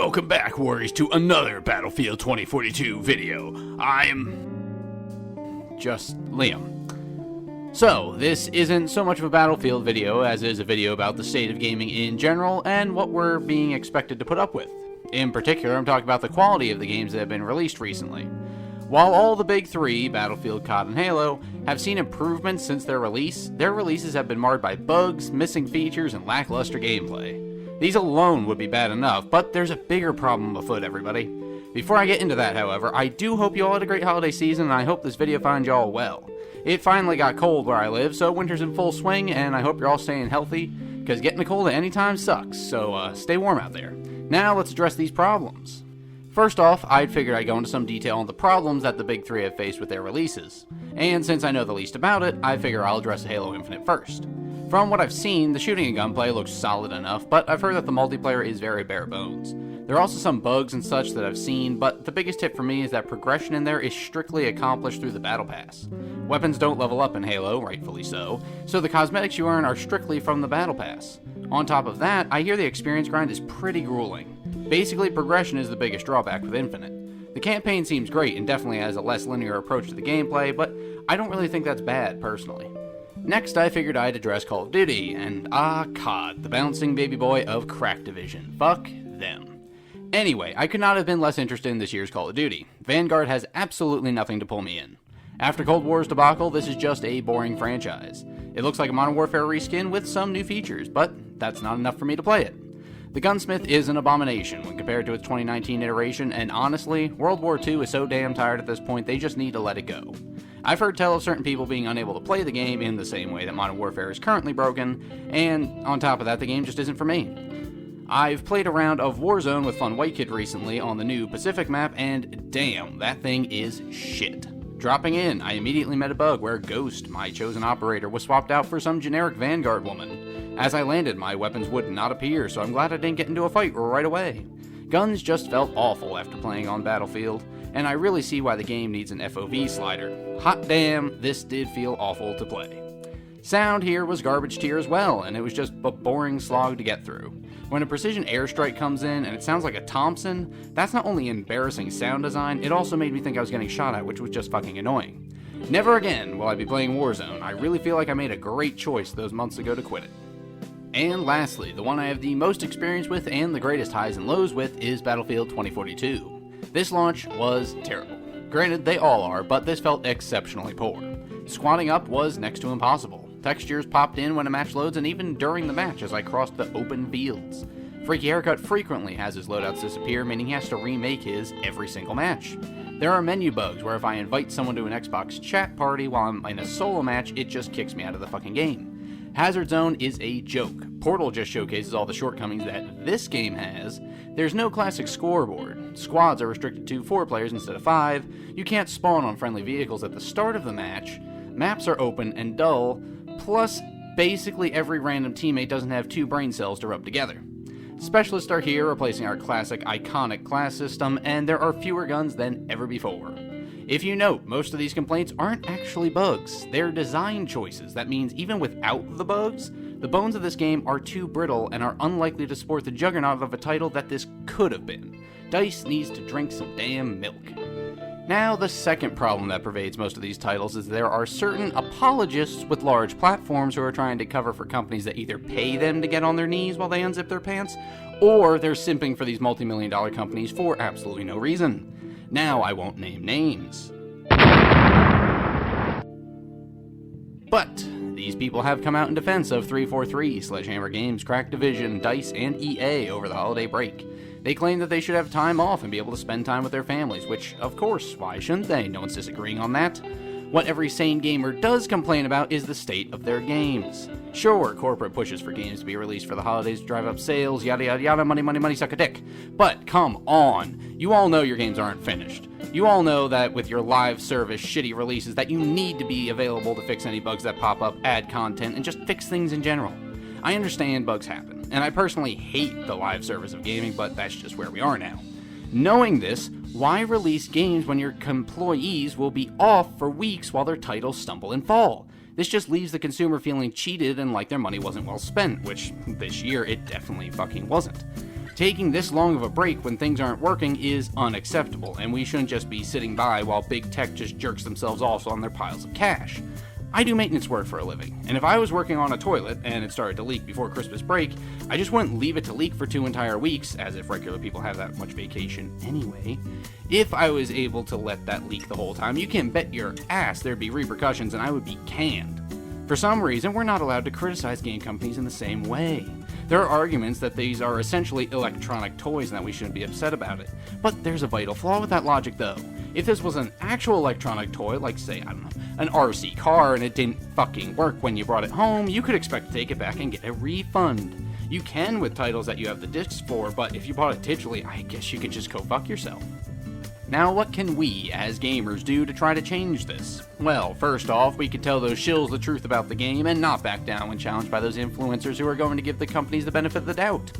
Welcome back, Warriors, to another Battlefield 2042 video. I'm just Liam. So, this isn't so much of a Battlefield video as is a video about the state of gaming in general and what we're being expected to put up with. In particular, I'm talking about the quality of the games that have been released recently. While all the big three, Battlefield, CoD, and Halo, have seen improvements since their releases have been marred by bugs, missing features, and lackluster gameplay. These alone would be bad enough, but there's a bigger problem afoot, everybody. Before I get into that, however, I do hope you all had a great holiday season, and I hope this video finds you all well. It finally got cold where I live, so winter's in full swing, and I hope you're all staying healthy, because getting the cold at any time sucks, so stay warm out there. Now let's address these problems. First off, I'd figured I'd go into some detail on the problems that the big three have faced with their releases. And since I know the least about it, I figure I'll address Halo Infinite first. From what I've seen, the shooting and gunplay looks solid enough, but I've heard that the multiplayer is very bare bones. There are also some bugs and such that I've seen, but the biggest tip for me is that progression in there is strictly accomplished through the Battle Pass. Weapons don't level up in Halo, rightfully so the cosmetics you earn are strictly from the Battle Pass. On top of that, I hear the experience grind is pretty grueling. Basically, progression is the biggest drawback with Infinite. The campaign seems great and definitely has a less linear approach to the gameplay, but I don't really think that's bad, personally. Next, I figured I'd address Call of Duty, and CoD, the bouncing baby boy of CrackDivision. Fuck them. Anyway, I could not have been less interested in this year's Call of Duty. Vanguard has absolutely nothing to pull me in. After Cold War's debacle, this is just a boring franchise. It looks like a Modern Warfare reskin with some new features, but that's not enough for me to play it. The gunsmith is an abomination when compared to its 2019 iteration, and honestly, World War II is so damn tired at this point they just need to let it go. I've heard tell of certain people being unable to play the game in the same way that Modern Warfare is currently broken, and on top of that, the game just isn't for me. I've played a round of Warzone with Fun White Kid recently on the new Pacific map, and damn, that thing is shit. Dropping in, I immediately met a bug where Ghost, my chosen operator, was swapped out for some generic Vanguard woman. As I landed, my weapons would not appear, so I'm glad I didn't get into a fight right away. Guns just felt awful after playing on Battlefield, and I really see why the game needs an FOV slider. Hot damn, this did feel awful to play. Sound here was garbage tier as well, and it was just a boring slog to get through. When a precision airstrike comes in and it sounds like a Thompson, that's not only embarrassing sound design, it also made me think I was getting shot at, which was just fucking annoying. Never again will I be playing Warzone. I really feel like I made a great choice those months ago to quit it. And lastly, the one I have the most experience with and the greatest highs and lows with is Battlefield 2042. This launch was terrible. Granted, they all are, but this felt exceptionally poor. Squatting up was next to impossible. Textures popped in when a match loads and even during the match as I crossed the open fields. Freaky Haircut frequently has his loadouts disappear, meaning he has to remake his every single match. There are menu bugs where if I invite someone to an Xbox chat party while I'm in a solo match, it just kicks me out of the fucking game. Hazard Zone is a joke. Portal just showcases all the shortcomings that this game has. There's no classic scoreboard. Squads are restricted to 4 players instead of 5. You can't spawn on friendly vehicles at the start of the match. Maps are open and dull. Plus, basically every random teammate doesn't have 2 brain cells to rub together. Specialists are here replacing our classic iconic class system, and there are fewer guns than ever before. If you note, most of these complaints aren't actually bugs, they're design choices. That means even without the bugs, the bones of this game are too brittle and are unlikely to support the juggernaut of a title that this could have been. DICE needs to drink some damn milk. Now, the second problem that pervades most of these titles is there are certain apologists with large platforms who are trying to cover for companies that either pay them to get on their knees while they unzip their pants, or they're simping for these multi-million-dollar companies for absolutely no reason. Now, I won't name names. But these people have come out in defense of 343, Sledgehammer Games, CrackDivision, DICE, and EA over the holiday break. They claim that they should have time off and be able to spend time with their families, which, of course, why shouldn't they? No one's disagreeing on that. What every sane gamer does complain about is the state of their games. Sure, corporate pushes for games to be released for the holidays to drive up sales, yada yada yada, money money money, suck a dick. But come on, you all know your games aren't finished. You all know that with your live service shitty releases that you need to be available to fix any bugs that pop up, add content, and just fix things in general. I understand bugs happen, and I personally hate the live service of gaming, but that's just where we are now. Knowing this, why release games when your employees will be off for weeks while their titles stumble and fall? This just leaves the consumer feeling cheated and like their money wasn't well spent, which this year it definitely fucking wasn't. Taking this long of a break when things aren't working is unacceptable, and we shouldn't just be sitting by while big tech just jerks themselves off on their piles of cash. I do maintenance work for a living, and if I was working on a toilet and it started to leak before Christmas break, I just wouldn't leave it to leak for 2 entire weeks, as if regular people have that much vacation anyway. If I was able to let that leak the whole time, you can bet your ass there'd be repercussions and I would be canned. For some reason, we're not allowed to criticize game companies in the same way. There are arguments that these are essentially electronic toys and that we shouldn't be upset about it. But there's a vital flaw with that logic though. If this was an actual electronic toy, like say, I don't know, an RC car, and it didn't fucking work when you brought it home, you could expect to take it back and get a refund. You can with titles that you have the discs for, but if you bought it digitally, I guess you could just go fuck yourself. Now, what can we, as gamers, do to try to change this? Well, first off, we can tell those shills the truth about the game and not back down when challenged by those influencers who are going to give the companies the benefit of the doubt.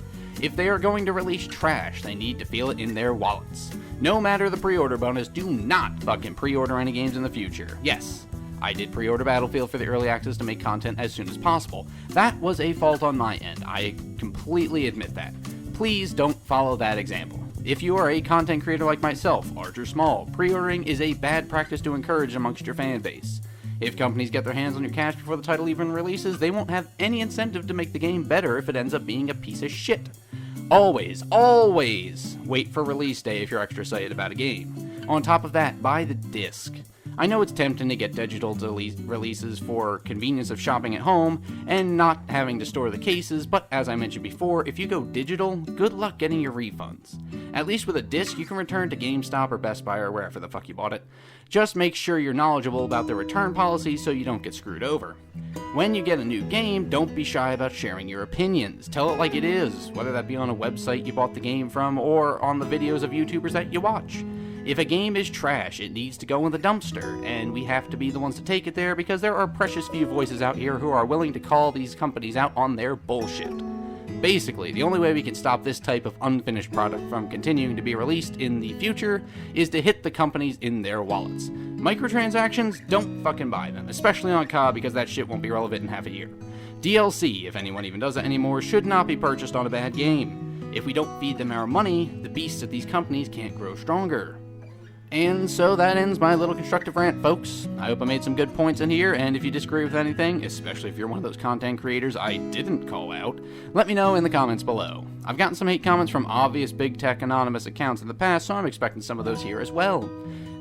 If they are going to release trash, they need to feel it in their wallets. No matter the pre-order bonus, do not fucking pre-order any games in the future. Yes, I did pre-order Battlefield for the early access to make content as soon as possible. That was a fault on my end. I completely admit that. Please don't follow that example. If you are a content creator like myself, large or small, pre-ordering is a bad practice to encourage amongst your fan base. If companies get their hands on your cash before the title even releases, they won't have any incentive to make the game better if it ends up being a piece of shit. Always wait for release day if you're extra excited about a game. On top of that, buy the disc. I know it's tempting to get digital releases for convenience of shopping at home and not having to store the cases, but as I mentioned before, if you go digital, good luck getting your refunds. At least with a disc, you can return to GameStop or Best Buy or wherever the fuck you bought it. Just make sure you're knowledgeable about the return policy so you don't get screwed over. When you get a new game, don't be shy about sharing your opinions. Tell it like it is, whether that be on a website you bought the game from or on the videos of YouTubers that you watch. If a game is trash, it needs to go in the dumpster, and we have to be the ones to take it there because there are precious few voices out here who are willing to call these companies out on their bullshit. Basically, the only way we can stop this type of unfinished product from continuing to be released in the future is to hit the companies in their wallets. Microtransactions, don't fucking buy them, especially on CoD because that shit won't be relevant in half a year. DLC, if anyone even does that anymore, should not be purchased on a bad game. If we don't feed them our money, the beasts at these companies can't grow stronger. And so that ends my little constructive rant, folks. I hope I made some good points in here, and if you disagree with anything, especially if you're one of those content creators I didn't call out, let me know in the comments below. I've gotten some hate comments from obvious big tech anonymous accounts in the past, so I'm expecting some of those here as well.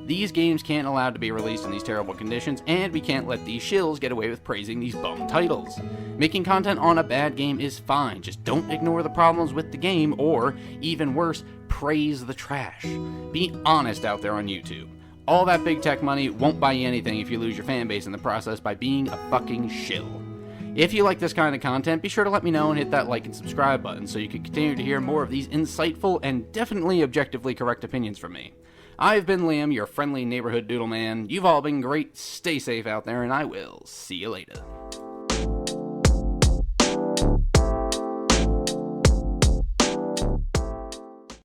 These games can't allow to be released in these terrible conditions, and we can't let these shills get away with praising these bum titles. Making content on a bad game is fine, just don't ignore the problems with the game, or, even worse, praise the trash. Be honest out there on YouTube. All that big tech money won't buy you anything if you lose your fan base in the process by being a fucking shill. If you like this kind of content, be sure to let me know and hit that like and subscribe button so you can continue to hear more of these insightful and definitely objectively correct opinions from me. I've been Liam, your friendly neighborhood doodle man. You've all been great, stay safe out there, and I will see you later.